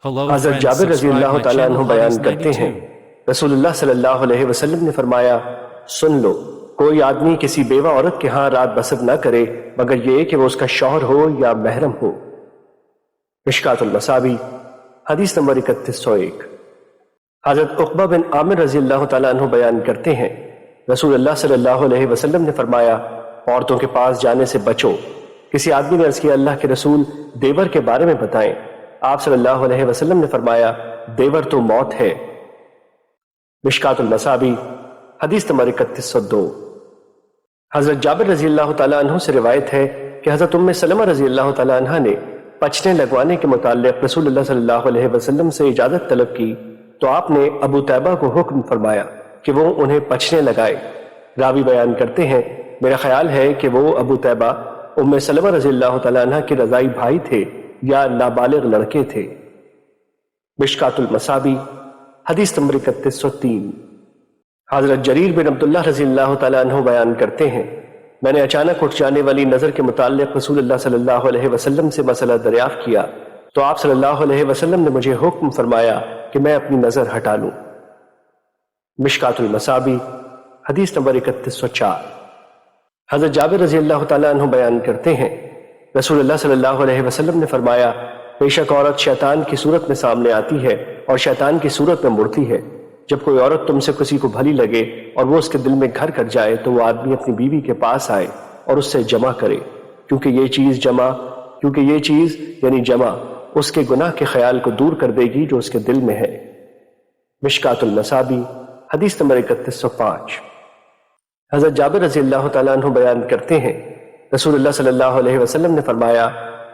حضرت جابر رضی اللہ تعالیٰ عنہ بیان کرتے ہیں رسول اللہ صلی اللہ علیہ وسلم نے فرمایا سن لو کوئی آدمی کسی بیوہ عورت کے ہاں رات بسر نہ کرے مگر یہ کہ وہ اس کا شوہر ہو یا محرم ہو۔ مشکات المصابیح حدیث نمبر 3101۔ حضرت عقبہ بن عامر رضی اللہ تعالیٰ عنہ بیان کرتے ہیں رسول اللہ صلی اللہ علیہ وسلم نے فرمایا عورتوں کے پاس جانے سے بچو۔ کسی آدمی نے عرض کیا اللہ کے رسول دیور کے بارے میں بتائیں۔ آپ صلی اللہ علیہ وسلم نے فرمایا دیور تو موت ہے۔ مشکات المصابیح حدیث نمبر 3102۔ حضرت جابر رضی اللہ تعالیٰ عنہ سے روایت ہے کہ حضرت ام سلمہ رضی اللہ تعالیٰ عنہ نے پچنے لگوانے کے متعلق رسول اللہ صلی اللہ علیہ وسلم سے اجازت طلب کی تو آپ نے ابو طیبہ کو حکم فرمایا کہ وہ انہیں پچنے لگائے۔ راوی بیان کرتے ہیں میرا خیال ہے کہ وہ ابو طیبہ ام سلمہ رضی اللہ تعالیٰ عنہ کے رضائی بھائی تھے یا نابالغ لڑکے تھے۔ مشکات المصابیح حدیث نمبر 3103۔ حضرت جریر بن عبداللہ رضی اللہ تعالیٰ عنہ بیان کرتے ہیں میں نے اچانک اٹھ جانے والی نظر کے متعلق رسول اللہ صلی اللہ علیہ وسلم سے مسئلہ دریافت کیا تو آپ صلی اللہ علیہ وسلم نے مجھے حکم فرمایا کہ میں اپنی نظر ہٹا لوں۔ مشکات المصابیح حدیث نمبر 3104۔ حضرت جابر رضی اللہ تعالیٰ عنہ بیان کرتے ہیں رسول اللہ صلی اللہ علیہ وسلم نے فرمایا بے شک عورت شیطان کی صورت میں سامنے آتی ہے اور شیطان کی صورت میں مڑتی ہے۔ جب کوئی عورت تم سے کسی کو بھلی لگے اور وہ اس کے دل میں گھر کر جائے تو وہ آدمی اپنی بیوی کے پاس آئے اور اس سے جمع کرے کیونکہ یہ چیز یعنی جمع اس کے گناہ کے خیال کو دور کر دے گی جو اس کے دل میں ہے۔ مشکات المصابیح حدیث نمبر 3105۔ حضرت جابر رضی اللہ تعالیٰ عنہ بیان کرتے ہیں رسول اللہ صلی اللہ علیہ وسلم نے فرمایا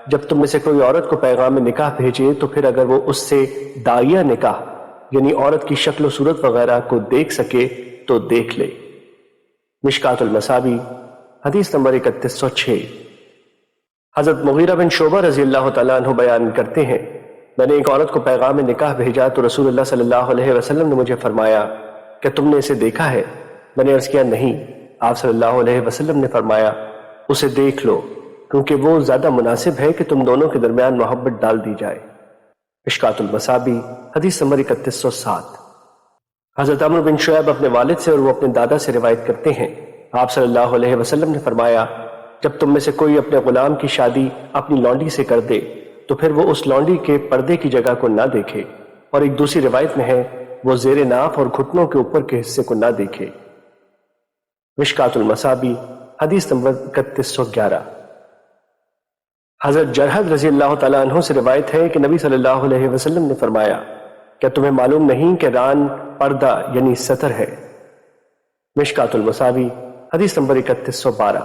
جب تم میں سے کوئی عورت کو پیغام نکاح بھیجے تو پھر اگر وہ اس سے داعیہ نکاح یعنی عورت کی شکل و صورت وغیرہ کو دیکھ سکے تو دیکھ لے۔ مشکات المصابیح حدیث نمبر 3106۔ حضرت مغیرہ بن شعبہ رضی اللہ تعالیٰ عنہ بیان کرتے ہیں میں نے ایک عورت کو پیغام نکاح بھیجا تو رسول اللہ صلی اللہ علیہ وسلم نے مجھے فرمایا کہ تم نے اسے دیکھا ہے؟ میں نے عرض کیا نہیں۔ آپ صلی اللہ علیہ وسلم نے فرمایا اسے دیکھ لو کیونکہ وہ زیادہ مناسب ہے کہ تم دونوں کے درمیان محبت ڈال دی جائے۔ مشکات المصابیح حدیث نمبر 3107۔ حضرت عمرو بن شعیب اپنے والد سے اور وہ اپنے دادا سے روایت کرتے ہیں آپ صلی اللہ علیہ وسلم نے فرمایا جب تم میں سے کوئی اپنے غلام کی شادی اپنی لونڈی سے کر دے تو پھر وہ اس لونڈی کے پردے کی جگہ کو نہ دیکھے، اور ایک دوسری روایت میں ہے وہ زیر ناف اور گھٹنوں کے اوپر کے حصے کو نہ دیکھے۔ مشکات المصابیح حدیث نمبر 3111۔ حضرت جرحد رضی اللہ تعالیٰ عنہ سے روایت ہے کہ نبی صلی اللہ علیہ وسلم نے فرمایا کیا تمہیں معلوم نہیں کہ ران پردہ یعنی ستر ہے؟ مشکات المصابیح حدیث نمبر 3112۔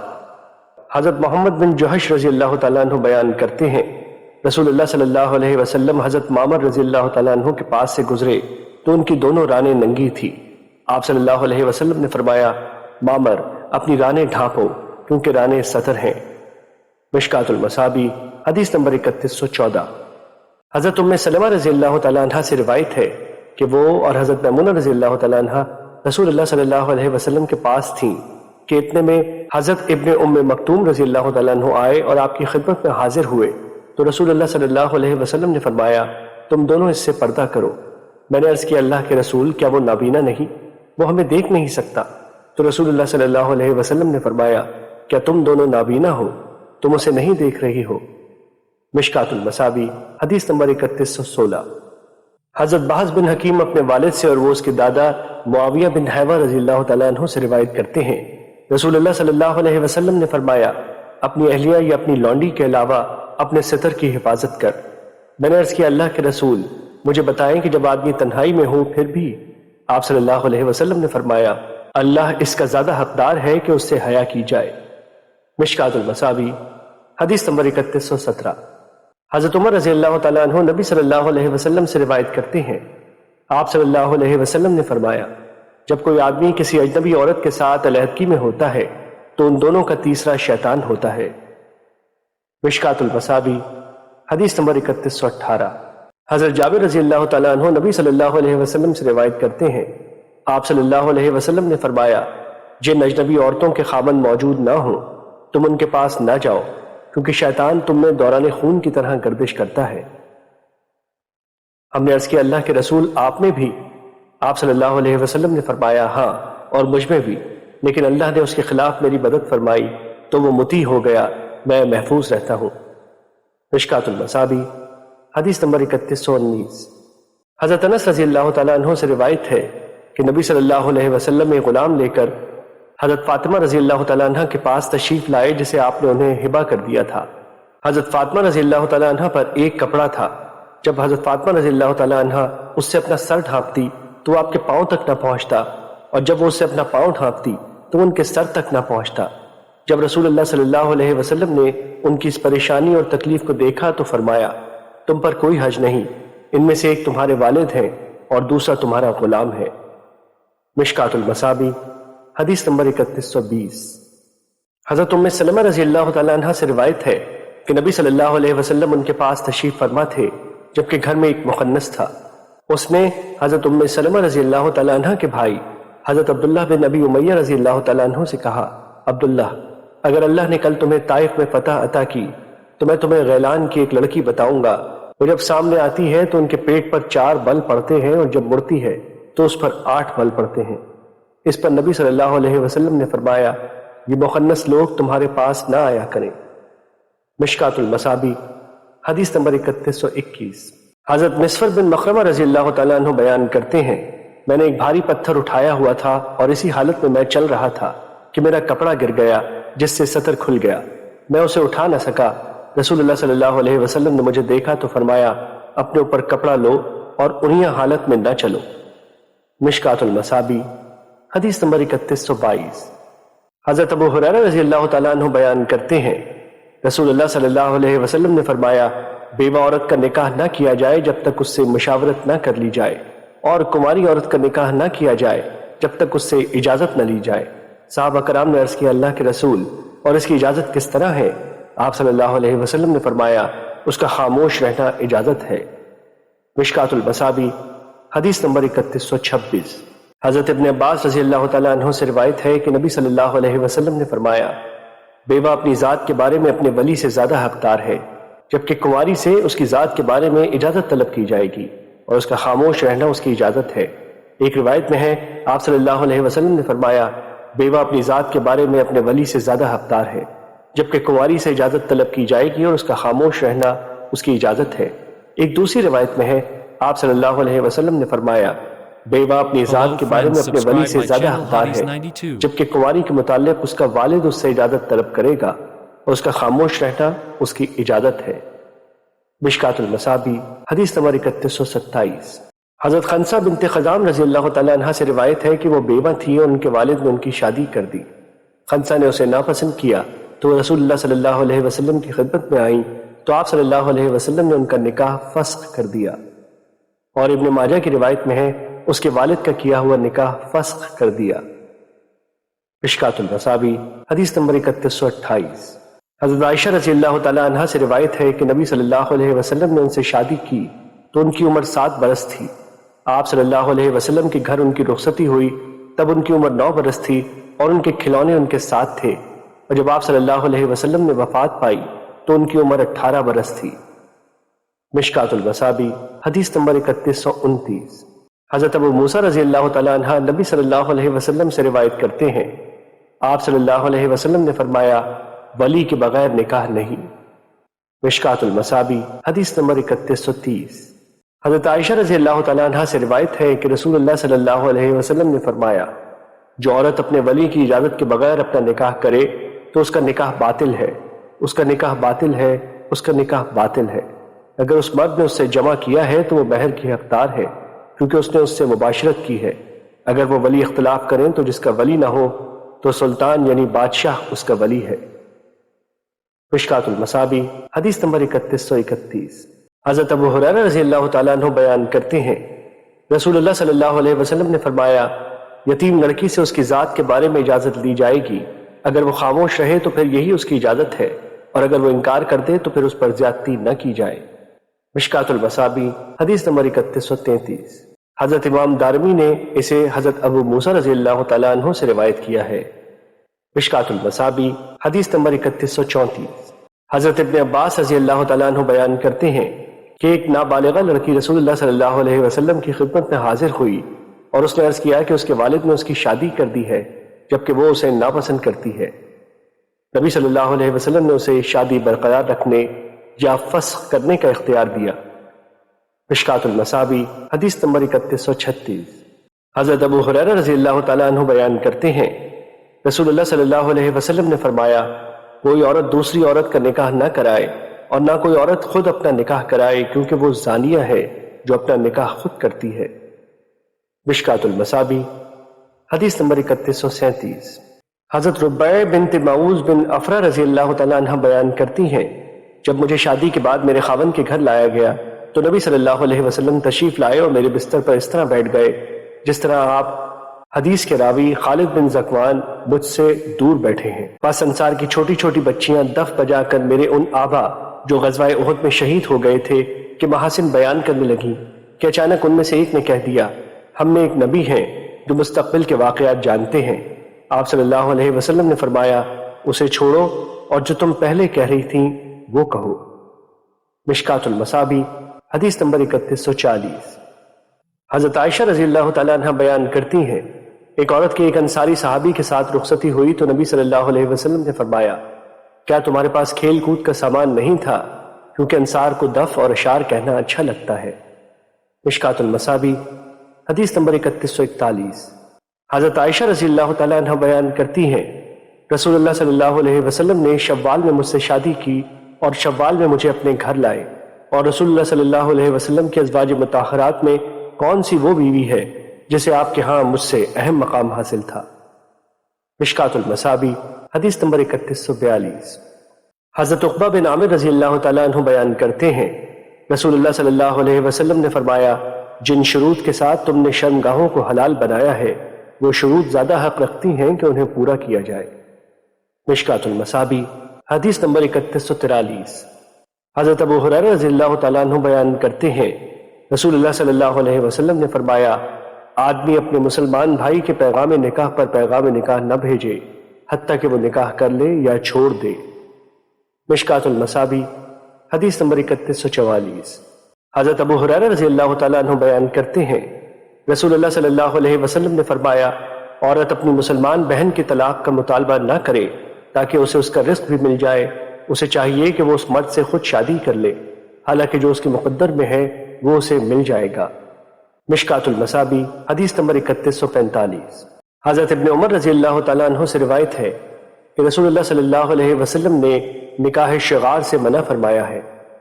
حضرت محمد بن جوحش رضی اللہ تعالیٰ عنہ بیان کرتے ہیں رسول اللہ صلی اللہ علیہ وسلم حضرت معمر رضی اللہ تعالیٰ عنہ کے پاس سے گزرے تو ان کی دونوں رانیں ننگی تھی۔ آپ صلی اللہ علیہ وسلم نے فرمایا معمر اپنی رانیں ڈھانپو کیونکہ رانیں ستر ہیں۔ مشکات المصابیح حدیث نمبر 3114۔ حضرت ام سلمہ رضی اللہ تعالیٰ عنہ سے روایت ہے کہ وہ اور حضرت میمونہ رضی اللہ تعالیٰ عنہ رسول اللہ صلی اللہ علیہ وسلم کے پاس تھیں کہ اتنے میں حضرت ابن ام مکتوم رضی اللہ تعالیٰ عنہ آئے اور آپ کی خدمت میں حاضر ہوئے تو رسول اللہ صلی اللہ علیہ وسلم نے فرمایا تم دونوں اس سے پردہ کرو۔ میں نے عرض کیا اللہ کے رسول کیا وہ نابینا نہیں؟ وہ ہمیں دیکھ نہیں سکتا؟ تو رسول اللہ صلی اللہ علیہ وسلم نے فرمایا کیا تم دونوں نابینا ہو؟ تم اسے نہیں دیکھ رہی ہو؟ مشکات المصابیح حدیث نمبر 3116۔ حضرت بحث بن حکیم اپنے والد سے اور وہ اس کے دادا معاویہ بن حیوہ رضی اللہ تعالیٰ عنہ سے روایت کرتے ہیں رسول اللہ صلی اللہ علیہ وسلم نے فرمایا اپنی اہلیہ یا اپنی لونڈی کے علاوہ اپنے ستر کی حفاظت کر۔ میں نے عرض کیا اللہ کے رسول مجھے بتائیں کہ جب آدمی تنہائی میں ہو پھر بھی؟ آپ صلی اللہ علیہ وسلم نے فرمایا اللہ اس کا زیادہ حقدار ہے کہ اس سے حیا کی جائے۔ مشکات المصابیح حدیث نمبر 3117۔ حضرت عمر رضی اللہ تعالیٰ عنہ نبی صلی اللہ علیہ وسلم سے روایت کرتے ہیں آپ صلی اللہ علیہ وسلم نے فرمایا جب کوئی آدمی کسی اجنبی عورت کے ساتھ علیحدگی میں ہوتا ہے تو ان دونوں کا تیسرا شیطان ہوتا ہے۔ مشکات المصابیح حدیث نمبر 3118۔ حضرت جابر رضی اللہ تعالیٰ عنہ نبی صلی اللہ علیہ وسلم سے روایت کرتے ہیں آپ صلی اللہ علیہ وسلم نے فرمایا جن اجنبی عورتوں کے خاوند موجود نہ ہوں تم ان کے پاس نہ جاؤ کیونکہ شیطان تم میں دوران خون کی طرح گردش کرتا ہے۔ ہم نے عرض کیا اللہ کے رسول آپ میں بھی؟ آپ صلی اللہ علیہ وسلم نے فرمایا ہاں اور مجھ میں بھی، لیکن اللہ نے اس کے خلاف میری مدد فرمائی تو وہ مطیع ہو گیا، میں محفوظ رہتا ہوں۔ مشکات المصابیح حدیث نمبر 3119۔ حضرت انس رضی اللہ تعالیٰ عنہ سے روایت ہے کہ نبی صلی اللہ علیہ وسلم ایک غلام لے کر حضرت فاطمہ رضی اللہ تعالیٰ عنہ کے پاس تشریف لائے جسے آپ نے انہیں ہبہ کر دیا تھا۔ حضرت فاطمہ رضی اللہ تعالیٰ عنہ پر ایک کپڑا تھا۔ جب حضرت فاطمہ رضی اللہ تعالیٰ عنہ اس سے اپنا سر ڈھانپتی تو وہ آپ کے پاؤں تک نہ پہنچتا، اور جب وہ اس سے اپنا پاؤں ڈھانپتی تو وہ ان کے سر تک نہ پہنچتا۔ جب رسول اللہ صلی اللہ علیہ وسلم نے ان کی اس پریشانی اور تکلیف کو دیکھا تو فرمایا تم پر کوئی حج نہیں، ان میں سے ایک تمہارے والد ہیں اور دوسرا تمہارا غلام ہے۔ مشکات المصابیح حدیث نمبر 3120۔ حضرت ام سلمہ رضی اللہ تعالیٰ عنہ سے روایت ہے کہ نبی صلی اللہ علیہ وسلم ان کے پاس تشریف فرما تھے جبکہ گھر میں ایک مخنث تھا۔ اس نے حضرت ام سلمہ رضی اللہ تعالیٰ عنہ کے بھائی حضرت عبداللہ بن ابی امیہ رضی اللہ تعالیٰ عنہ سے کہا عبداللہ، اگر اللہ نے کل تمہیں طائف میں فتح عطا کی تو میں تمہیں غیلان کی ایک لڑکی بتاؤں گا، وہ جب سامنے آتی ہے تو ان کے پیٹ پر 4 بل پڑتے ہیں اور جب مڑتی ہے تو اس پر 8 بل پڑتے ہیں۔ اس پر نبی صلی اللہ علیہ وسلم نے فرمایا یہ مخنث لوگ تمہارے پاس نہ آیا کریں۔ مشکات المصابیح حدیث نمبر 3121۔ حضرت مسفر بن مخرمہ رضی اللہ تعالیٰ عنہ بیان کرتے ہیں میں نے ایک بھاری پتھر اٹھایا ہوا تھا اور اسی حالت میں چل رہا تھا کہ میرا کپڑا گر گیا جس سے سطر کھل گیا، میں اسے اٹھا نہ سکا۔ رسول اللہ صلی اللہ علیہ وسلم نے مجھے دیکھا تو فرمایا اپنے اوپر کپڑا لو اور انہی حالت میں نہ چلو۔ مشکات المصابیح حدیث نمبر 3122۔ حضرت ابو ہریرہ رضی اللہ تعالیٰ عنہ بیان کرتے ہیں رسول اللہ صلی اللہ علیہ وسلم نے فرمایا بیوہ عورت کا نکاح نہ کیا جائے جب تک اس سے مشاورت نہ کر لی جائے، اور کماری عورت کا نکاح نہ کیا جائے جب تک اس سے اجازت نہ لی جائے۔ صحابہ کرام نے عرض کیا اللہ کے رسول اور اس کی اجازت کس طرح ہے؟ آپ صلی اللہ علیہ وسلم نے فرمایا اس کا خاموش رہنا اجازت ہے۔ مشکات المصابیح حدیث نمبر 3126۔ حضرت ابن عباس رضی اللہ تعالیٰ عنہ سے روایت ہے کہ نبی صلی اللہ علیہ وسلم نے فرمایا بیوہ اپنی ذات کے بارے میں اپنے ولی سے زیادہ حقدار ہے، جبکہ کنواری سے اس کی ذات کے بارے میں اجازت طلب کی جائے گی اور اس کا خاموش رہنا اس کی اجازت ہے۔ ایک روایت میں ہے آپ صلی اللہ علیہ وسلم نے فرمایا بیوہ اپنی ذات کے بارے میں اپنے ولی سے زیادہ حقدار ہے، جبکہ کنواری سے اجازت طلب کی جائے گی اور اس کا خاموش رہنا اس کی اجازت ہے۔ ایک دوسری روایت میں ہے آپ صلی اللہ علیہ وسلم نے فرمایا بیوہ اپنی ذات کے بارے میں اپنے ولی سے زیادہ حقدار ہے، جبکہ کنواری کے متعلق اس کا والد اس سے اجازت طلب کرے گا اور اس کا خاموش رہنا اس کی اجازت ہے۔ مشکات المصابیح حدیث نمبر 3127۔ حضرت خنسہ بنت خزام رضی اللہ تعالیٰ عنہ سے روایت ہے کہ وہ بیوہ تھی اور ان کے والد نے ان کی شادی کر دی۔ خنسہ نے اسے ناپسند کیا تو رسول اللہ صلی اللہ علیہ وسلم کی خدمت میں آئیں تو آپ صلی اللہ علیہ وسلم نے ان کا نکاح فسخ کر دیا، اور ابن ماجہ کی روایت میں ہے اس کے والد کا کیا ہوا نکاح فسخ کر دیا۔ مشکات المصابیح حدیث نمبر 3128۔ حضرت عائشہ رضی اللہ تعالیٰ عنہ سے روایت ہے کہ نبی صلی اللہ علیہ وسلم نے ان سے شادی کی تو ان کی عمر 7 برس تھی۔ آپ صلی اللہ علیہ وسلم کے گھر ان کی رخصتی ہوئی تب ان کی عمر 9 برس تھی اور ان کے کھلونے ان کے ساتھ تھے، اور جب آپ صلی اللہ علیہ وسلم نے وفات پائی تو ان کی عمر 18 برس تھی۔ مشکات المصابیح حدیث نمبر 3129۔ حضرت ابو موسیٰ رضی اللہ تعالیٰ عنہ نبی صلی اللہ علیہ وسلم سے روایت کرتے ہیں آپ صلی اللہ علیہ وسلم نے فرمایا ولی کے بغیر نکاح نہیں۔ مشکات المصابیح حدیث نمبر 3130۔ حضرت عائشہ رضی اللہ تعالیٰ عنہ سے روایت ہے کہ رسول اللہ صلی اللہ علیہ وسلم نے فرمایا جو عورت اپنے ولی کی اجازت کے بغیر اپنا نکاح کرے تو اس کا نکاح باطل ہے، اس کا نکاح باطل ہے، اس کا نکاح باطل ہے۔ اگر اس مرد نے اس سے جمع کیا ہے تو وہ مہر کی حقدار ہے کیونکہ اس نے اس سے مباشرت کی ہے۔ اگر وہ ولی اختلاف کریں تو جس کا ولی نہ ہو تو سلطان یعنی بادشاہ اس کا ولی ہے۔ مشکات المصابیح حدیث نمبر 3131۔ حضرت ابو ہریرہ رضی اللہ تعالیٰ عنہ بیان کرتے ہیں رسول اللہ صلی اللہ علیہ وسلم نے فرمایا یتیم لڑکی سے اس کی ذات کے بارے میں اجازت لی جائے گی، اگر وہ خاموش رہے تو پھر یہی اس کی اجازت ہے، اور اگر وہ انکار کر دے تو پھر اس پر زیادتی نہ کی جائے۔ مشکات المصابیح حدیث نمبر 3133۔ حضرت امام دارمی نے اسے حضرت ابو موسیٰ رضی اللہ تعالیٰ عنہ سے روایت کیا ہے۔ مشکات المصابیح حدیث نمبر 3134۔ حضرت ابن عباس رضی اللہ تعالیٰ عنہ بیان کرتے ہیں کہ ایک نابالغہ لڑکی رسول اللہ صلی اللہ علیہ وسلم کی خدمت میں حاضر ہوئی اور اس نے عرض کیا کہ اس کے والد نے اس کی شادی کر دی ہے جبکہ وہ اسے ناپسند کرتی ہے۔ نبی صلی اللہ علیہ وسلم نے اسے شادی برقرار رکھنے یا فسخ کرنے کا اختیار دیا۔ مشکات المصابی حدیث نمبر 3136۔ حضرت ابو ہریرہ رضی اللہ تعالیٰ عنہ بیان کرتے ہیں رسول اللہ صلی اللہ علیہ وسلم نے فرمایا کوئی عورت دوسری عورت کا نکاح نہ کرائے اور نہ کوئی عورت خود اپنا نکاح کرائے کیونکہ وہ زانیہ ہے جو اپنا نکاح خود کرتی ہے۔ مشکات المصابی حدیث نمبر 3137۔ حضرت ربیع بنت معوذ بن افرا رضی اللہ تعالیٰ عنہ بیان کرتی ہیں جب مجھے شادی کے بعد میرے خاوند کے گھر لایا گیا تو نبی صلی اللہ علیہ وسلم تشریف لائے اور میرے بستر پر اس طرح بیٹھ گئے جس طرح آپ حدیث کے راوی خالد بن زکوان مجھ سے دور بیٹھے ہیں۔ پس انصار کی چھوٹی چھوٹی بچیاں دف بجا کر میرے ان آبا جو غزوہ احد میں شہید ہو گئے تھے کہ محاسن بیان کرنے لگیں کہ اچانک ان میں سے ایک نے کہہ دیا ہم میں ایک نبی ہیں جو مستقبل کے واقعات جانتے ہیں۔ آپ صلی اللہ علیہ وسلم نے فرمایا اسے چھوڑو اور جو تم پہلے کہہ رہی تھیں وہ کہو۔ مشکات المصابی حدیث نمبر 3140۔ حضرت عائشہ رضی اللہ تعالیٰ عنہ بیان کرتی ہیں ایک عورت کے ایک انصاری صحابی کے ساتھ رخصتی ہوئی تو نبی صلی اللہ علیہ وسلم نے فرمایا کیا تمہارے پاس کھیل کود کا سامان نہیں تھا کیونکہ انصار کو دف اور اشعار کہنا اچھا لگتا ہے۔ مشکات المصابی حدیث نمبر 3141۔ حضرت عائشہ رضی اللہ تعالیٰ عنہ بیان کرتی ہیں رسول اللہ صلی اللہ علیہ وسلم نے شوال میں مجھ سے شادی کی اور شوال میں مجھے اپنے گھر لائے، اور رسول اللہ صلی اللہ علیہ وسلم کے ازواج مطہرات میں کون سی وہ بیوی ہے جسے آپ کے ہاں مجھ سے اہم مقام حاصل تھا۔ مشکات المصابی حدیث نمبر 3142۔ حضرت عقبہ بن عامر رضی اللہ تعالیٰ عنہ بیان کرتے ہیں رسول اللہ صلی اللہ علیہ وسلم نے فرمایا جن شروط کے ساتھ تم نے شرمگاہوں کو حلال بنایا ہے وہ شروط زیادہ حق رکھتی ہیں کہ انہیں پورا کیا جائے۔ مشکات المصابی حدیث نمبر 3143۔ حضرت ابو ہریرہ رضی اللہ تعالیٰ عنہ بیان کرتے ہیں رسول اللہ صلی اللہ علیہ وسلم نے فرمایا آدمی اپنے مسلمان بھائی کے پیغام نکاح پر پیغام نکاح نہ بھیجے حتیٰ کہ وہ نکاح کر لے یا چھوڑ دے۔ مشکات المصابی حدیث نمبر 3144۔ حضرت ابو ہریرہ رضی اللہ تعالیٰ عنہ بیان کرتے ہیں رسول اللہ صلی اللہ علیہ وسلم نے فرمایا عورت اپنی مسلمان بہن کی طلاق کا مطالبہ نہ کرے تاکہ اسے اس کا رزق بھی مل جائے، اسے چاہیے کہ وہ اس مرد سے خود شادی کر لے حالانکہ جو اس کے مقدر میں ہے وہ اسے مل جائے گا۔ مشکات المصابی حدیث نمبر 3145۔ حضرت ابن عمر رضی اللہ تعالیٰ عنہ سے روایت ہے کہ رسول اللہ صلی اللہ علیہ وسلم نے نکاح شغار سے منع فرمایا ہے،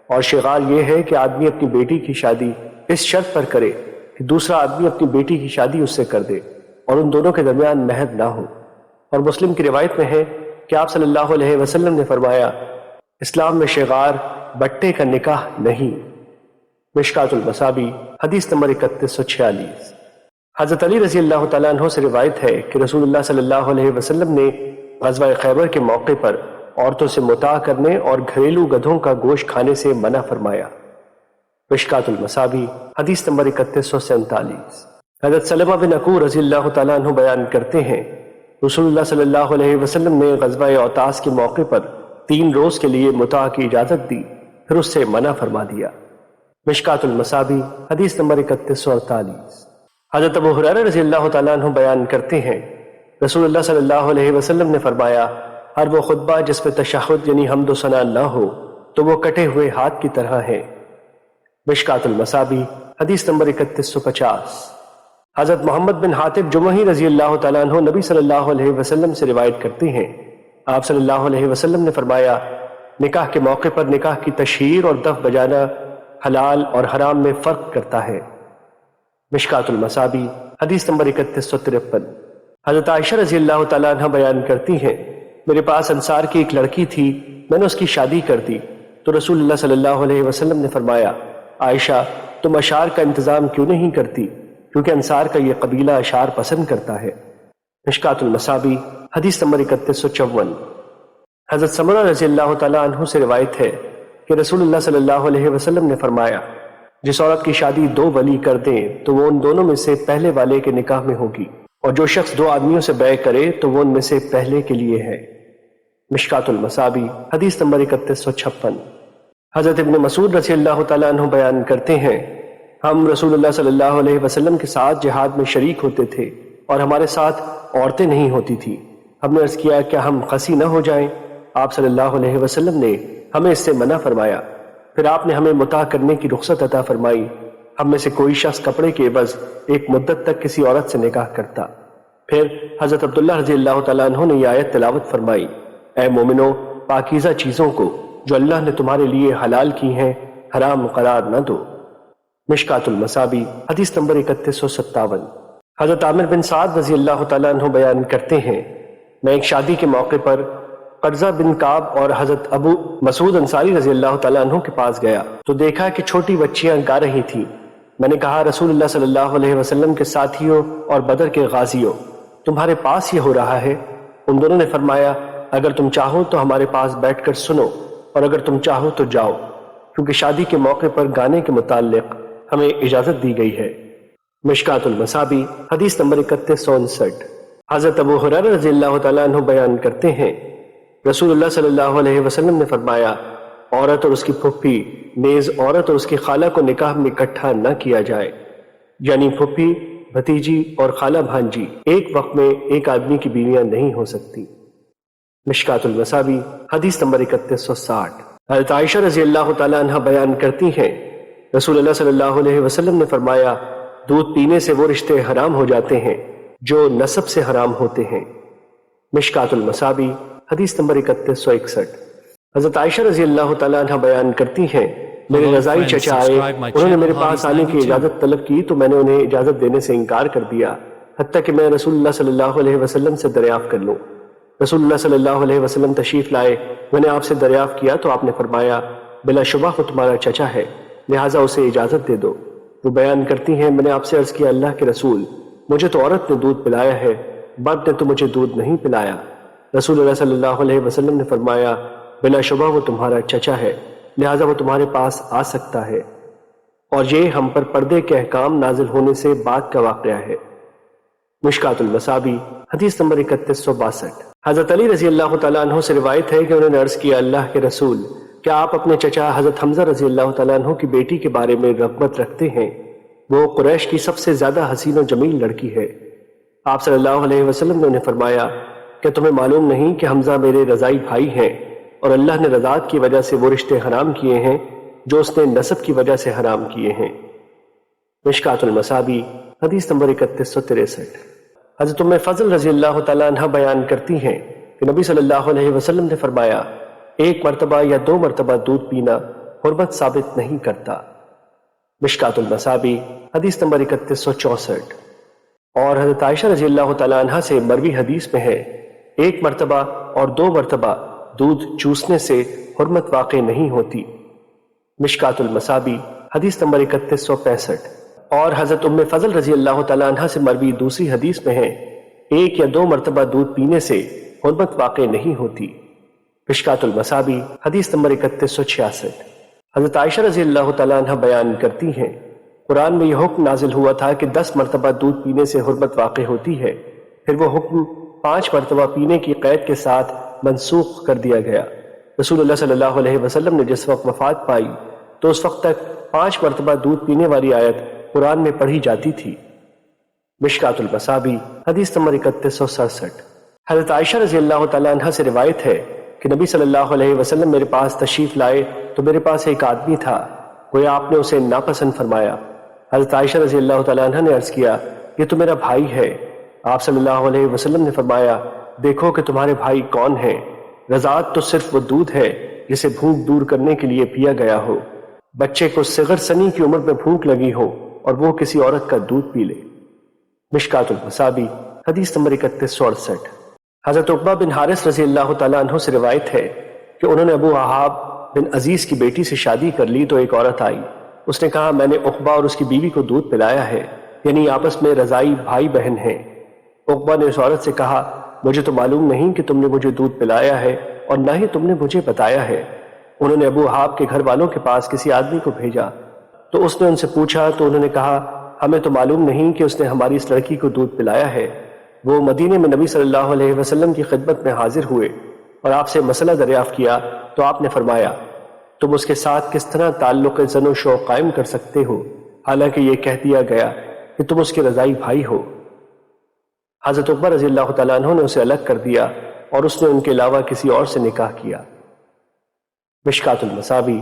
اور شغار یہ ہے کہ آدمی اپنی بیٹی کی شادی اس شرط پر کرے کہ دوسرا آدمی اپنی بیٹی کی شادی اس سے کر دے اور ان دونوں کے درمیان مہر نہ ہو۔ اور مسلم کی روایت میں ہے کہ آپ صلی اللہ علیہ وسلم نے فرمایا اسلام میں شغار بٹے کا نکاح نہیں۔ مشکات المصابی حدیث نمبر 3146۔ حضرت علی رضی اللہ تعالیٰ عنہ سے روایت ہے کہ رسول اللہ صلی اللہ علیہ وسلم نے غزوہ خیبر کے موقع پر عورتوں سے متاع کرنے اور گھریلو گدھوں کا گوشت کھانے سے منع فرمایا۔ مشکات المصابی حدیث نمبر 3147۔ حضرت سلمہ بن اکوع رضی اللہ تعالیٰ عنہ بیان کرتے ہیں رسول اللہ صلی اللہ علیہ وسلم نے غزوہ اوطاس کے موقع پر 3 روز کے لیے متاع کی اجازت دی پھر اس سے منع فرما دیا۔ مشکات المصابی حدیث نمبر 3148۔ حضرت ابو ہریرہ رضی اللہ تعالیٰ عنہ بیان کرتے ہیں رسول اللہ صلی اللہ علیہ وسلم نے فرمایا ہر وہ خطبہ جس میں تشہد یعنی حمد و ثنا نہ ہو تو وہ کٹے ہوئے ہاتھ کی طرح ہے۔ مشکات المصابی حدیث نمبر 3150۔ حضرت محمد بن حاتب جمحی رضی اللہ تعالیٰ عنہ نبی صلی اللہ علیہ وسلم سے روایت کرتے ہیں آپ صلی اللہ علیہ وسلم نے فرمایا نکاح کے موقع پر نکاح کی تشہیر اور دف بجانا حلال اور حرام میں فرق کرتا ہے۔ مشکات المصابی حدیث نمبر 3153۔ حضرت عائشہ رضی اللہ تعالیٰ عنہ بیان کرتی ہیں میرے پاس انصار کی ایک لڑکی تھی، میں نے اس کی شادی کر دی تو رسول اللہ صلی اللہ علیہ وسلم نے فرمایا عائشہ تم اشعار کا انتظام کیوں نہیں کرتی کیونکہ انصار کا یہ قبیلہ اشعار پسند کرتا ہے۔ مشکات المصابی حدیث نمبر 3154۔ حضرت سمرہ رضی اللہ تعالیٰ عنہ سے روایت ہے کہ رسول اللہ صلی اللہ علیہ وسلم نے فرمایا جس عورت کی شادی 2 ولی کر دیں تو وہ ان دونوں میں سے پہلے والے کے نکاح میں ہوگی، اور جو شخص 2 آدمیوں سے بیع کرے تو وہ ان میں سے پہلے کے لیے ہے۔ مشکات المصابی حدیث نمبر 3156۔ حضرت ابن مسعود رضی اللہ تعالیٰ عنہ بیان کرتے ہیں، ہم رسول اللہ صلی اللہ علیہ وسلم کے ساتھ جہاد میں شریک ہوتے تھے اور ہمارے ساتھ عورتیں نہیں ہوتی تھی۔ ہم نے عرض کیا کیا ہم خسی نہ ہو جائیں؟ آپ صلی اللہ علیہ وسلم نے ہمیں اس سے منع فرمایا۔ پھر آپ نے ہمیں متاع کرنے کی رخصت عطا فرمائی۔ ہم میں سے کوئی شخص کپڑے کے عوض ایک مدت تک کسی عورت سے نکاح کرتا۔ پھر حضرت عبداللہ رضی اللہ تعالیٰ عنہ نے یہ آیت تلاوت فرمائی، اے مومنو، پاکیزہ چیزوں کو جو اللہ نے تمہارے لیے حلال کی ہیں حرام قرار نہ دو۔ مشکات المصابیح حدیث نمبر 3157۔ حضرت عامر بن سعد رضی اللہ تعالیٰ عنہ بیان کرتے ہیں، میں ایک شادی کے موقع پر قرظہ بن کعب اور حضرت ابو مسعود انصاری رضی اللہ تعالیٰ عنہ کے پاس گیا تو دیکھا کہ چھوٹی بچیاں گا رہی تھیں۔ میں نے کہا، رسول اللہ صلی اللہ علیہ وسلم کے ساتھیوں اور بدر کے غازیوں، تمہارے پاس یہ ہو رہا ہے؟ ان دونوں نے فرمایا، اگر تم چاہو تو ہمارے پاس بیٹھ کر سنو، اور اگر تم چاہو تو جاؤ، کیونکہ شادی کے موقع پر گانے کے متعلق ہمیں اجازت دی گئی ہے۔ مشکات المصابیح حدیث نمبر 3159۔ حضرت ابو ہریرہ رضی اللہ تعالیٰ عنہ بیان کرتے ہیں، رسول اللہ صلی اللہ علیہ وسلم نے فرمایا، عورت اور اس کی پھپھی نیز عورت اور اس کی خالہ کو نکاح میں اکٹھا نہ کیا جائے، یعنی پھپھی، بھتیجی اور خالہ بھانجی ایک وقت میں ایک آدمی کی بیویاں نہیں ہو سکتی۔ مشکات المصابیح حدیث نمبر 3160۔ حضرت عائشہ رضی اللہ تعالیٰ عنہ بیان کرتی ہیں، رسول اللہ صلی اللہ علیہ وسلم نے فرمایا، دودھ پینے سے وہ رشتے حرام ہو جاتے ہیں جو نسب سے حرام ہوتے ہیں۔ مشکات المصابیح حدیث نمبر 3161۔ حضرت عائشہ رضی اللہ تعالیٰ عنہ بیان کرتی ہیں، میرے رضائی چچا آئے، انہوں نے میرے پاس آنے کی اجازت طلب کی تو میں نے انہیں اجازت دینے سے انکار کر دیا، حتیٰ کہ میں رسول اللہ صلی اللہ علیہ وسلم سے دریافت کر لوں۔ رسول اللہ صلی اللہ علیہ وسلم تشریف لائے، میں نے آپ سے دریافت کیا تو آپ نے فرمایا، بلا شبہ وہ تمہارا چچا ہے، لہٰذا اسے اجازت دے دو۔ وہ بیان کرتی ہیں، میں نے آپ سے عرض کیا، اللہ کے رسول، مجھے تو عورت نے دودھ پلایا ہے، مرد نے تو مجھے دودھ نہیں پلایا۔ رسول اللہ صلی اللہ علیہ وسلم نے فرمایا، بلا شبہ وہ تمہارا چچا ہے، لہٰذا وہ تمہارے پاس آ سکتا ہے، اور یہ ہم پر پردے کے احکام نازل ہونے سے بعد کا واقعہ ہے۔ مشکات المصابیح حدیث نمبر 3162۔ حضرت علی رضی اللہ تعالیٰ عنہ سے روایت ہے کہ انہوں نے عرض کیا، اللہ کے رسول، کیا آپ اپنے چچا حضرت حمزہ رضی اللہ تعالیٰ عنہ کی بیٹی کے بارے میں رغبت رکھتے ہیں؟ وہ قریش کی سب سے زیادہ حسین و جمیل لڑکی ہے۔ آپ صلی اللہ علیہ وسلم نے انہیں فرمایا، کیا تمہیں معلوم نہیں کہ حمزہ میرے رضائی بھائی ہیں، اور اللہ نے رضاعت کی وجہ سے وہ رشتے حرام کیے ہیں جو اس نے نسب کی وجہ سے حرام کیے ہیں۔ مشکات المصابیح حدیث نمبر 3163۔ حضرت ام فضل رضی اللہ تعالیٰ عنہ بیان کرتی ہیں کہ نبی صلی اللہ علیہ وسلم نے فرمایا، ایک مرتبہ یا 2 مرتبہ دودھ پینا حرمت ثابت نہیں کرتا۔ مشکات المصابیح حدیث نمبر 3164۔ اور حضرت عائشہ رضی اللہ تعالیٰ عنہ سے مروی حدیث میں ہے، ایک مرتبہ اور 2 مرتبہ دودھ چوسنے سے حرمت واقع نہیں ہوتی۔ مشکات المصابیح حدیث نمبر 3165۔ اور حضرت ام فضل رضی اللہ تعالیٰ عنہ سے مروی دوسری حدیث میں ہے، ایک یا 2 مرتبہ دودھ پینے سے حرمت واقع نہیں ہوتی۔ مشکات المصابیح حدیث نمبر 3166۔ حضرت عائشہ رضی اللہ تعالیٰ عنہ بیان کرتی ہیں، قرآن میں یہ حکم نازل ہوا تھا کہ 10 مرتبہ دودھ پینے سے حرمت واقع ہوتی ہے، پھر وہ حکم 5 مرتبہ پینے کی قید کے ساتھ منسوخ کر دیا گیا۔ رسول اللہ صلی اللہ علیہ وسلم نے جس وقت وفات پائی تو اس وقت تک 5 مرتبہ دودھ پینے والی آیت قرآن میں پڑھی جاتی تھی۔ مشکات المصابیح حدیث نمبر 3167۔ حضرت عائشہ رضی اللہ تعالیٰ عنہ سے روایت ہے کہ نبی صلی اللہ علیہ وسلم میرے پاس تشریف لائے تو میرے پاس ایک آدمی تھا، گویا آپ نے اسے ناپسند فرمایا۔ حضرت عائشہ رضی اللہ تعالیٰ عنہ نے عرض کیا، یہ تو میرا بھائی ہے۔ آپ صلی اللہ علیہ وسلم نے فرمایا، دیکھو کہ تمہارے بھائی کون ہیں، رضاعت تو صرف وہ دودھ ہے جسے بھوک دور کرنے کے لیے پیا گیا ہو۔ بچے کو صغر سنی کی عمر میں بھوک لگی ہو اور وہ کسی عورت کا دودھ پی لے۔ مشکات المصابیح حدیث نمبر 3168۔ حضرت عقبہ بن حارث رضی اللہ تعالیٰ عنہ سے روایت ہے کہ انہوں نے ابو احاب بن عزیز کی بیٹی سے شادی کر لی تو ایک عورت آئی، اس نے کہا، میں نے عقبہ اور اس کی بیوی کو دودھ پلایا ہے، یعنی آپس میں رضائی بھائی بہن ہیں۔ عقبہ نے اس عورت سے کہا، مجھے تو معلوم نہیں کہ تم نے مجھے دودھ پلایا ہے اور نہ ہی تم نے مجھے بتایا ہے۔ انہوں نے ابو احاب کے گھر والوں کے پاس کسی آدمی کو بھیجا تو اس نے ان سے پوچھا تو انہوں نے کہا، ہمیں تو معلوم نہیں کہ اس نے ہماری اس لڑکی کو دودھ پلایا ہے۔ وہ مدینے میں نبی صلی اللہ علیہ وسلم کی خدمت میں حاضر ہوئے اور آپ سے مسئلہ دریافت کیا تو آپ نے فرمایا، تم اس کے ساتھ کس طرح تعلق زن و شوق قائم کر سکتے ہو، حالانکہ یہ کہہ دیا گیا کہ تم اس کے رضائی بھائی ہو۔ حضرت عقبہ رضی اللہ تعالیٰ عنہ نے اسے الگ کر دیا اور اس نے ان کے علاوہ کسی اور سے نکاح کیا۔ مشکات المصابی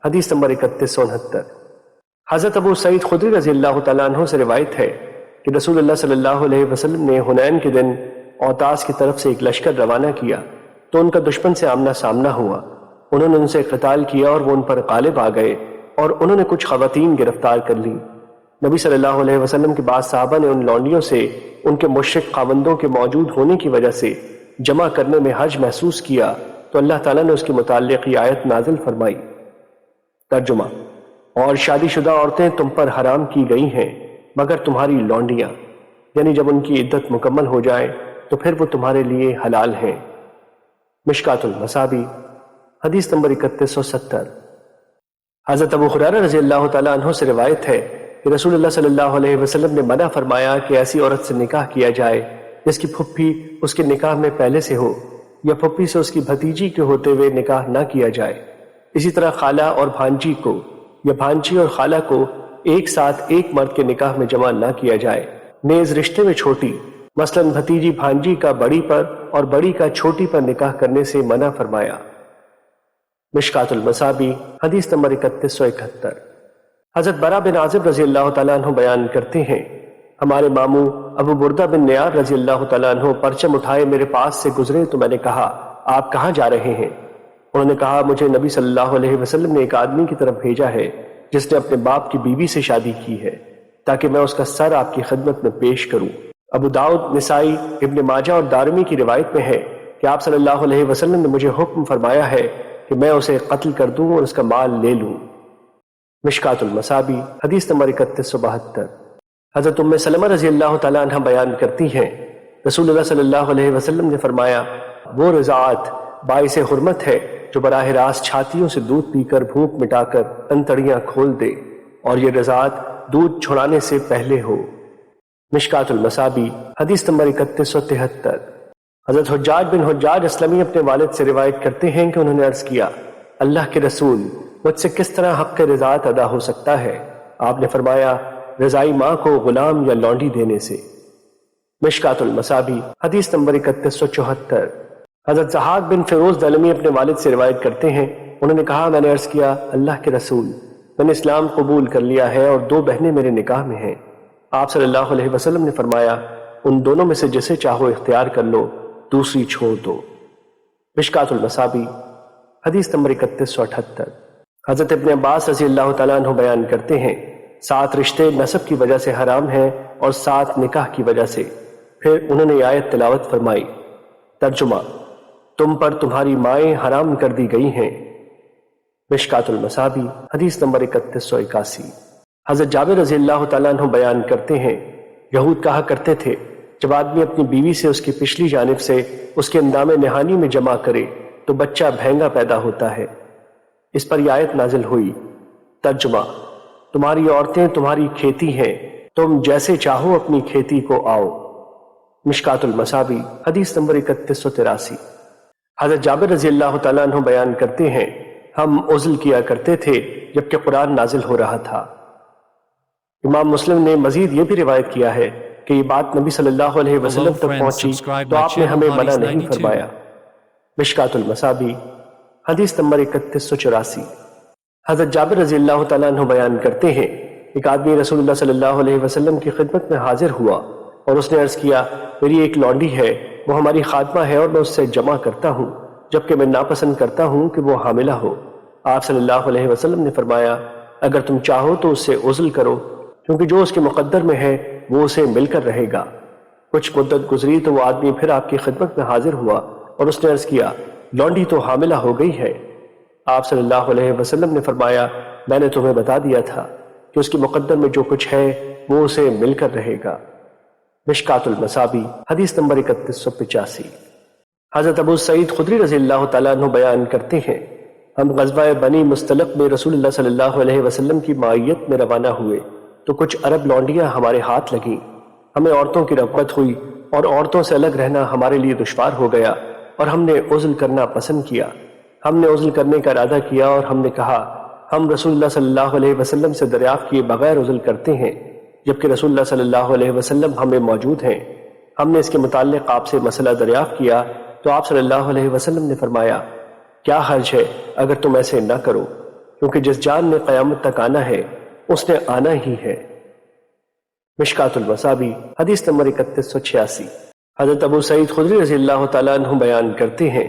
حدیث نمبر 3169۔ حضرت ابو سعید خدری رضی اللہ تعالیٰ عنہ سے روایت ہے کہ رسول اللہ صلی اللہ علیہ وسلم نے حنین کے دن اوتاس کی طرف سے ایک لشکر روانہ کیا تو ان کا دشمن سے آمنا سامنا ہوا۔ انہوں نے ان سے قتال کیا اور وہ ان پر غالب آ گئے اور انہوں نے کچھ خواتین گرفتار کر لیں۔ نبی صلی اللہ علیہ وسلم کے بعد صحابہ نے ان لونڈیوں سے ان کے مشرک خاوندوں کے موجود ہونے کی وجہ سے جمع کرنے میں حرج محسوس کیا تو اللہ تعالیٰ نے اس کے متعلق یہ آیت نازل فرمائی۔ ترجمہ: اور شادی شدہ عورتیں تم پر حرام کی گئی ہیں مگر تمہاری لونڈیاں، یعنی جب ان کی عدت مکمل ہو جائے تو پھر وہ تمہارے لیے حلال ہیں۔ مشکات المصابی حدیث نمبر 3170۔ حضرت ابو ہریرہ رضی اللہ تعالیٰ عنہ سے روایت ہے کہ رسول اللہ صلی اللہ علیہ وسلم نے منع فرمایا کہ ایسی عورت سے نکاح کیا جائے جس کی پھپھی اس کے نکاح میں پہلے سے ہو، یا پھپھی سے اس کی بھتیجی کے ہوتے ہوئے نکاح نہ کیا جائے۔ اسی طرح خالہ اور بھانجی کو یا بھانجی اور خالہ کو ایک ساتھ ایک مرد کے نکاح میں جمع نہ کیا جائے۔ نیز رشتے میں چھوٹی، مثلاً بھتیجی بھانجی کا بڑی پر اور بڑی کا چھوٹی پر نکاح کرنے سے منع فرمایا۔ مشکات المصابی حدیث نمبر 3171۔ حضرت برا بن عازب رضی اللہ تعالیٰ عنہ بیان کرتے ہیں، ہمارے ماموں ابو بردہ بن نیار رضی اللہ تعالیٰ عنہ پرچم اٹھائے میرے پاس سے گزرے تو میں نے کہا، آپ کہاں جا رہے ہیں؟ انہوں نے کہا، مجھے نبی صلی اللہ علیہ وسلم نے ایک آدمی کی طرف بھیجا ہے جس نے اپنے باپ کی بیوی سے شادی کی ہے تاکہ میں اس کا سر آپ کی خدمت میں پیش کروں۔ ابو داؤد، نسائی، ابن ماجہ اور دارمی کی روایت میں ہے کہ آپ صلی اللہ علیہ وسلم نے مجھے حکم فرمایا ہے کہ میں اسے قتل کر دوں اور اس کا مال لے لوں۔ مشکات المصابی حدیث نمبر 3172۔ حضرت ام سلمہ رضی اللہ تعالیٰ عنہ بیان کرتی ہیں، رسول اللہ صلی اللہ علیہ وسلم نے فرمایا، وہ رضاعت باعث حرمت ہے جو براہ راست چھاتیوں سے دودھ پی کر بھوک مٹا کر انتڑیاں کھول دے، اور یہ رضاعت دودھ چھڑانے سے پہلے ہو۔ مشکات المصابی حدیث نمبر 3173۔ حضرت حجاج بن حجاج اسلمی اپنے والد سے روایت کرتے ہیں کہ انہوں نے عرض کیا، اللہ کے رسول، مجھ سے کس طرح حق رضاعت ادا ہو سکتا ہے؟ آپ نے فرمایا، رضائی ماں کو غلام یا لونڈی دینے سے۔ مشکات المصابی حدیث نمبر 3174۔ حضرت ضحاک بن فیروز دلمی اپنے والد سے روایت کرتے ہیں، انہوں نے کہا، میں نے عرض کیا، اللہ کے رسول، میں نے اسلام قبول کر لیا ہے اور 2 بہنیں میرے نکاح میں ہیں۔ آپ صلی اللہ علیہ وسلم نے فرمایا، ان دونوں میں سے جسے چاہو اختیار کر لو، دوسری چھوڑ دو۔ مشکات المصابی حدیث نمبر 3178۔ حضرت ابن عباس رضی اللہ تعالیٰ عنہ بیان کرتے ہیں، 7 رشتے نسب کی وجہ سے حرام ہیں اور 7 نکاح کی وجہ سے۔ پھر انہوں نے آیت تلاوت فرمائی۔ ترجمہ: تم پر تمہاری مائیں حرام کر دی گئی ہیں۔ مشکات المصابی حدیث نمبر 3181۔ حضرت جابر رضی اللہ تعالیٰ عنہ بیان کرتے ہیں، یہود کہا کرتے تھے، جب آدمی اپنی بیوی سے اس کی پچھلی جانب سے اس کے اندام نہانی میں جمع کرے تو بچہ بھینگا پیدا ہوتا ہے۔ اس پر یہ آیت نازل ہوئی۔ ترجمہ: تمہاری عورتیں تمہاری کھیتی ہیں، تم جیسے چاہو اپنی کھیتی کو آؤ۔ مشکات المصابی حدیث نمبر 3183۔ حضرت جابر رضی اللہ تعالیٰ عنہ بیان کرتے ہیں، ہم عزل کیا کرتے تھے جبکہ قرآن نازل ہو رہا تھا۔ امام مسلم نے مزید یہ بھی روایت کیا ہے کہ یہ بات نبی صلی اللہ علیہ وسلم تک پہنچی تو آپ نے ہمیں منع نہیں فرمایا۔ مشکات المصابی حدیث نمبر 3184۔ حضرت جابر رضی اللہ تعالیٰ عنہ بیان کرتے ہیں، ایک آدمی رسول اللہ صلی اللہ علیہ وسلم کی خدمت میں حاضر ہوا اور اس نے عرض کیا، میری ایک لونڈی ہے، وہ ہماری خادمہ ہے اور میں اس سے جمع کرتا ہوں، جبکہ میں ناپسند کرتا ہوں کہ وہ حاملہ ہو۔ آپ صلی اللہ علیہ وسلم نے فرمایا، اگر تم چاہو تو اس سے عزل کرو، کیونکہ جو اس کے مقدر میں ہے وہ اسے مل کر رہے گا۔ کچھ مدت گزری تو وہ آدمی پھر آپ کی خدمت میں حاضر ہوا اور اس نے عرض کیا، لونڈی تو حاملہ ہو گئی ہے۔ آپ صلی اللہ علیہ وسلم نے فرمایا، میں نے تمہیں بتا دیا تھا کہ اس کے مقدر میں جو کچھ ہے وہ اسے مل کر رہے گا۔ مشکات المصابی حدیث نمبر 3185۔ حضرت ابو سعید خدری رضی اللہ تعالیٰ عنہ بیان کرتے ہیں، ہم غزوہ بنی مستلق میں رسول اللہ صلی اللہ علیہ وسلم کی معیت میں روانہ ہوئے تو کچھ عرب لونڈیاں ہمارے ہاتھ لگیں۔ ہمیں عورتوں کی رغبت ہوئی اور عورتوں سے الگ رہنا ہمارے لیے دشوار ہو گیا اور ہم نے عزل کرنا پسند کیا۔ ہم نے عزل کرنے کا ارادہ کیا اور ہم نے کہا ہم رسول اللہ صلی اللہ علیہ وسلم سے دریافت کیے بغیر عزل کرتے ہیں، جبکہ رسول اللہ صلی اللہ علیہ وسلم ہمیں موجود ہیں۔ ہم نے اس کے متعلق آپ سے مسئلہ دریافت کیا تو آپ صلی اللہ علیہ وسلم نے فرمایا کیا حرج ہے اگر تم ایسے نہ کرو، کیونکہ جس جان نے قیامت تک آنا ہے اس نے آنا ہی ہے۔ مشکات المصابیح حدیث نمبر 3186۔ حضرت ابو سعید خدری رضی اللہ تعالیٰ عنہ بیان کرتے ہیں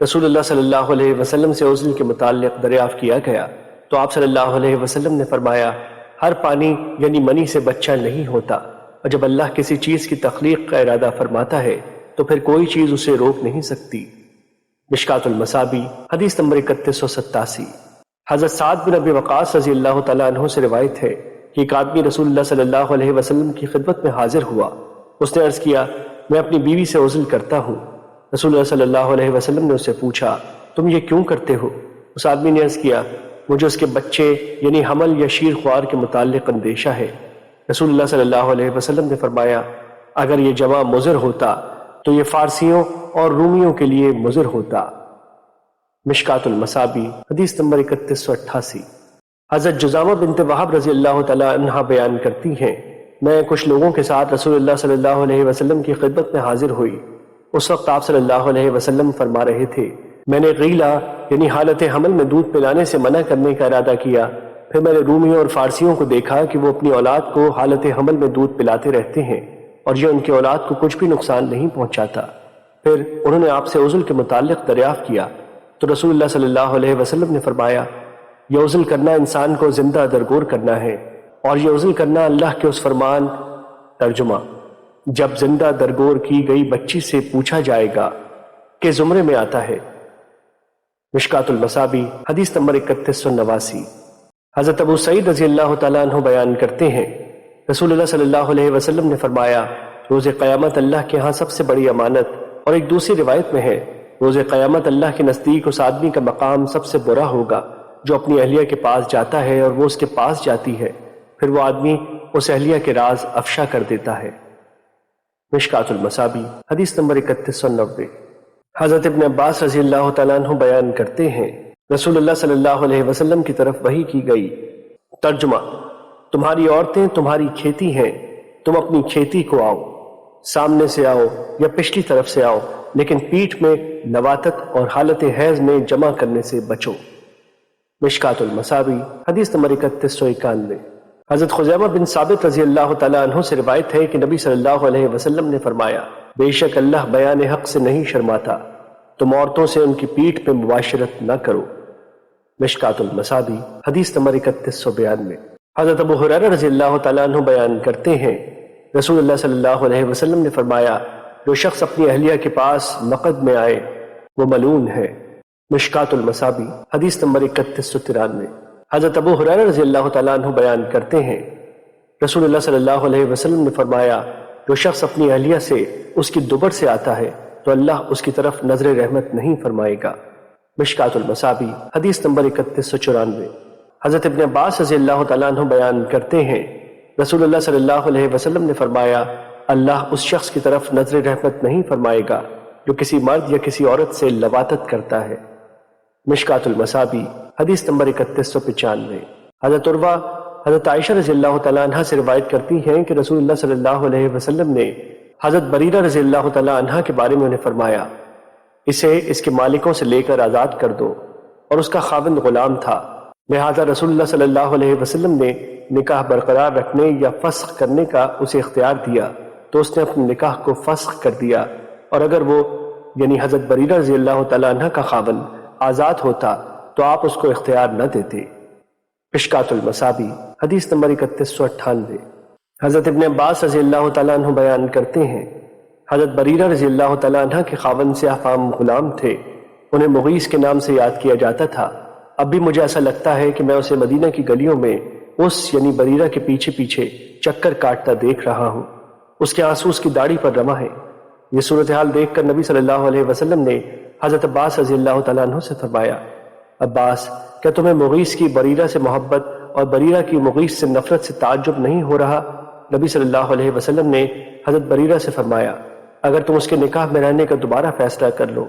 رسول اللہ صلی اللہ علیہ وسلم سے عزل کے متعلق دریافت کیا گیا تو آپ صلی اللہ علیہ وسلم نے فرمایا ہر پانی یعنی منی سے بچہ نہیں ہوتا، اور جب اللہ کسی چیز کی تخلیق کا ارادہ فرماتا ہے تو پھر کوئی چیز اسے روک نہیں سکتی۔ مشکات المصابیح حدیث نمبر 3187۔ حضرت سعد بن ابی وقاص رضی اللہ تعالیٰ عنہ سے روایت ہے کہ ایک آدمی رسول اللہ صلی اللہ علیہ وسلم کی خدمت میں حاضر ہوا۔ اس نے عرض کیا میں اپنی بیوی سے عزل کرتا ہوں۔ رسول اللہ صلی اللہ علیہ وسلم نے اس سے پوچھا تم یہ کیوں کرتے ہو؟ اس آدمی نے عرض کیا مجھے اس کے بچے یعنی حمل یا شیر خوار کے متعلق اندیشہ ہے۔ رسول اللہ صلی اللہ علیہ وسلم نے فرمایا اگر یہ جمع مضر ہوتا تو یہ فارسیوں اور رومیوں کے لیے مضر ہوتا۔ مشکات المصابیح حدیث نمبر 3188۔ حضرت جزامہ بنت وہب رضی اللہ تعالیٰ عنہ بیان کرتی ہیں میں کچھ لوگوں کے ساتھ رسول اللہ صلی اللہ علیہ وسلم کی خدمت میں حاضر ہوئی۔ اس وقت آپ صلی اللہ علیہ وسلم فرما رہے تھے میں نے غیلہ یعنی حالت حمل میں دودھ پلانے سے منع کرنے کا ارادہ کیا، پھر میں نے رومیوں اور فارسیوں کو دیکھا کہ وہ اپنی اولاد کو حالت حمل میں دودھ پلاتے رہتے ہیں اور یہ ان کی اولاد کو کچھ بھی نقصان نہیں پہنچاتا۔ پھر انہوں نے آپ سے عزل کے متعلق دریافت کیا تو رسول اللہ صلی اللہ علیہ وسلم نے فرمایا یہ عزل کرنا انسان کو زندہ درگور کرنا ہے، اور یہ عزل کرنا اللہ کے اس فرمان ترجمہ جب زندہ درگور کی گئی بچی سے پوچھا جائے گا کہ زمرے میں آتا ہے۔ مشکات المصابیح حدیث نمبر 3189۔ حضرت ابو سعید رضی اللہ تعالیٰ عنہ بیان کرتے ہیں رسول اللہ صلی اللہ علیہ وسلم نے فرمایا روز قیامت اللہ کے ہاں سب سے بڑی امانت، اور ایک دوسری روایت میں ہے روز قیامت اللہ کے نزدیک اس آدمی کا مقام سب سے برا ہوگا جو اپنی اہلیہ کے پاس جاتا ہے اور وہ اس کے پاس جاتی ہے، پھر وہ آدمی اس اہلیہ کے راز افشا کر دیتا ہے۔ مشکات المصابیح حدیث نمبر 3190۔ حضرت ابن عباس رضی اللہ تعالیٰ عنہ بیان کرتے ہیں رسول اللہ صلی اللہ علیہ وسلم کی طرف وحی کی گئی ترجمہ تمہاری عورتیں تمہاری کھیتی ہیں، تم اپنی کھیتی کو آؤ، سامنے سے آؤ یا پچھلی طرف سے آؤ، لیکن پیٹھ میں نواتت اور حالت حیض میں جمع کرنے سے بچو۔ مشکات المصابیح حدیث نمبر 3191۔ حضرت خزیمہ بن ثابت رضی اللہ تعالیٰ عنہ سے روایت ہے کہ نبی صلی اللہ علیہ وسلم نے فرمایا بے شک اللہ بیان حق سے نہیں شرماتا، تم عورتوں سے ان کی پیٹھ پہ مباشرت نہ کرو۔ مشکات المصابیح حدیث نمبر 3192۔ حضرت ابو ہریرہ رضی اللہ تعالیٰ عنہ بیان کرتے ہیں رسول اللہ صلی اللہ علیہ وسلم نے فرمایا جو شخص اپنی اہلیہ کے پاس مقد میں آئے وہ ملعون ہے۔ مشکات المصابیح حدیث نمبر 3193۔ حضرت ابو ہریرہ رضی اللہ تعالیٰ عنہ بیان کرتے ہیں رسول اللہ صلی اللہ علیہ وسلم نے فرمایا جو شخص اپنی اہلیہ سے اس کی دبر سے آتا ہے تو اللہ اس کی طرف نظر رحمت نہیں فرمائے گا۔ مشکات المصابیح حدیث نمبر 3194۔ حضرت ابن عباس رضی اللہ تعالیٰ عنہ بیان کرتے ہیں رسول اللہ صلی اللہ علیہ وسلم نے فرمایا اللہ اس شخص کی طرف نظر رحمت نہیں فرمائے گا جو کسی مرد یا کسی عورت سے لواطت کرتا ہے۔ مشکات المصابیح حدیث نمبر 3195۔ حضرت عروہ حضرت عائشہ رضی اللہ تعالیٰ عنہ سے روایت کرتی ہیں کہ رسول اللہ صلی اللہ علیہ وسلم نے حضرت بریرہ رضی اللہ تعالیٰ عنہ کے بارے میں انہیں فرمایا اسے اس کے مالکوں سے لے کر آزاد کر دو، اور اس کا خاوند غلام تھا، لہذا رسول اللہ صلی اللہ علیہ وسلم نے نکاح برقرار رکھنے یا فسخ کرنے کا اسے اختیار دیا تو اس نے اپنے نکاح کو فسخ کر دیا، اور اگر وہ یعنی حضرت بریرہ رضی اللہ تعالیٰ عنہ کا خاوند آزاد ہوتا تو آپ اس کو اختیار نہ دیتے۔ مشکات المصابیح حدیث نمبر 3198۔ حضرت ابن عباس رضی اللہ تعالیٰ عنہ بیان کرتے ہیں حضرت بریرہ رضی اللہ تعالیٰ عنہ کے خاوند سیاہ فام غلام تھے، انہیں مغیث کے نام سے یاد کیا جاتا تھا۔ اب بھی مجھے ایسا لگتا ہے کہ میں اسے مدینہ کی گلیوں میں اس یعنی بریرہ کے پیچھے پیچھے چکر کاٹتا دیکھ رہا ہوں، اس کے آنسو اس کی داڑھی پر رواں ہے۔ یہ صورتحال دیکھ کر نبی صلی اللہ علیہ وسلم نے حضرت عباس رضی اللہ تعالیٰ عنہ سے فرمایا عباس کیا تمہیں مغیث کی بریرہ سے محبت اور بریرہ کی مغیث سے نفرت سے تعجب نہیں ہو رہا؟ نبی صلی اللہ علیہ وسلم نے حضرت بریرہ سے فرمایا اگر تم اس کے نکاح میں رہنے کا دوبارہ فیصلہ کر لو۔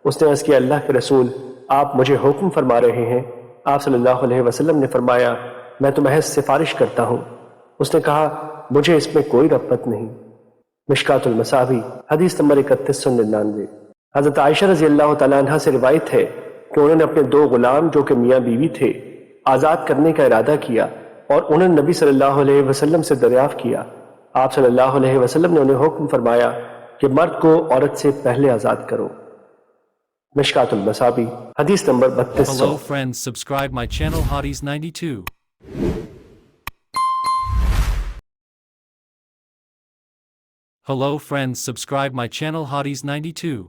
اس نے عرض کیا اللہ کے رسول آپ مجھے حکم فرما رہے ہیں؟ آپ صلی اللہ علیہ وسلم نے فرمایا میں تو محض سفارش کرتا ہوں۔ اس نے کہا مجھے اس میں کوئی رغبت نہیں۔ مشکات المصابیح حدیث نمبر 3199۔ حضرت عائشہ رضی اللہ تعالیٰ عنہ سے روایت ہے کہ انہوں نے اپنے 2 غلام جو کہ میاں بیوی تھے آزاد کرنے کا ارادہ کیا اور انہوں نے نبی صلی اللہ علیہ وسلم سے دریافت کیا۔ آپ صلی اللہ علیہ وسلم نے انہیں حکم فرمایا کہ مرد کو عورت سے پہلے آزاد کرو۔ مشکات المصابیح حدیث number 3200۔ Hello friends, subscribe my channel Hotties 92. Hello friends, subscribe my channel Hotties 92.